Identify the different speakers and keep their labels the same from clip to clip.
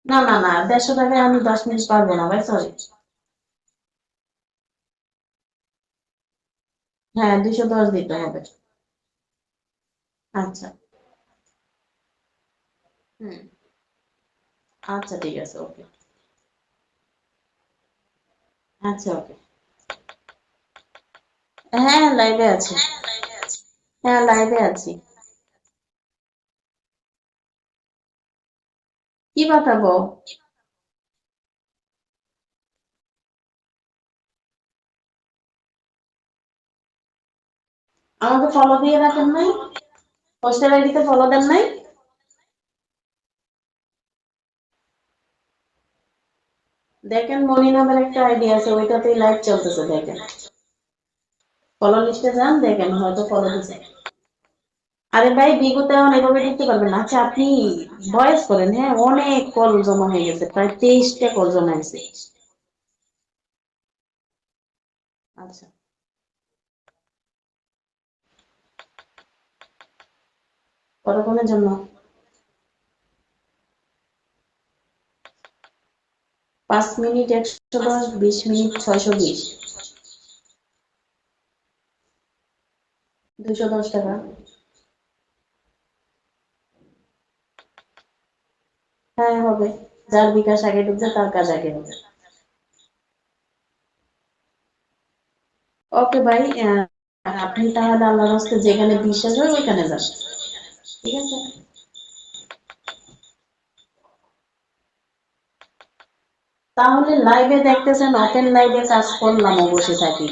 Speaker 1: না না না, 150 টাকায় আমি 10 মিনিট পারবো না ভাই, সরি। হ্যাঁ, 210 দিতে হবে। আচ্ছা। হুম। আচ্ছা ঠিক আছে, ওকে। আচ্ছা, ওকে। হ্যাঁ, লাইভে আছি। হ্যাঁ, লাইভে আছি। কি পাঠাবো? আমাকে ফলো দিয়ে রাখেন নাই? পোস্টার আইডিতে ফলো দেন নাই? দেখেন, মনি নামের একটা আইডি আছে, ওইটাতেই লাইভ চলতেছে, দেখেন। ফলো লিস্টে যান, দেখেন হয়তো ফলো দিছে। আরে ভাই, বিগতে এখন এভাবে দেখতে পারবেন না। আচ্ছা, আপনি ভয়েস করেন, হ্যাঁ, অনেক কল জমা হয়ে গেছে, প্রায় 23টা কল জমা হয়েছে। আচ্ছা। কতক্ষণের জন্য? 5 মিনিট 110, 20 মিনিট 620। 210 টাকা। হ্যাঁ, হবে। যার বিকাশ আগে ঢুকবে তার কাজ আগে হবে। ওকে ভাই, আপনি তাহলে আল্লাহর রাস্তে যেখানে বিশ্বাস হয় ওইখানে যান। ঠিক আছে। তাহলে লাইভে দেখতেছেন, ওপেন লাইভে কাজ করলাম, বসে থাকি,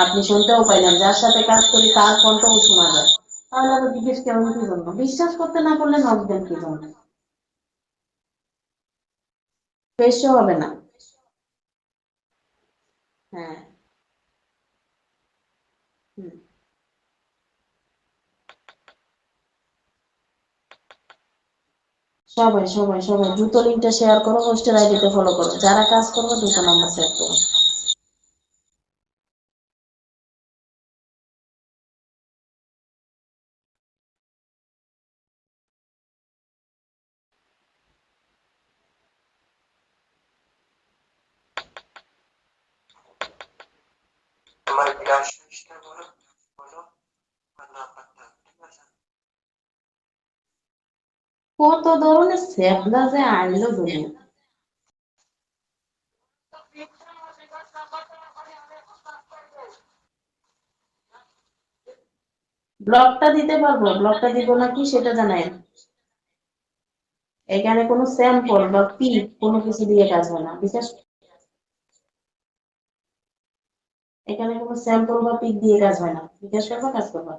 Speaker 1: আপনি শুনতেও পাইলেন, যার সাথে কাজ করি তার কণ্ঠও শোনা যায়, তাহলে আবার জিজ্ঞেস কেমন কি জন্য? বিশ্বাস করতে না করলে নক দেন কি জন্য? ফ্রেশও হবে না। হ্যাঁ। হুম। সবাই সবাই সবাই দ্রুত লিঙ্কটা শেয়ার করো, হোস্টেল আইডিতে ফলো করো, যারা কাজ করবে দ্রুত নাম্বার সেভ করো। কত ধরনের স্যাবলা যে আইলো দুনিয়া। ব্লকটা দিতে পারবো, ব্লকটা দিব নাকি সেটা জানাই। এখানে কোনো স্যাম্পল বা পিক কোনো কিছু দিয়ে কাজ হয় না, বিশেষ। এখানে কোনো স্যাম্পল বা পিক দিয়ে কাজ হয় না, জিজ্ঞেস করবা কাজ করবা।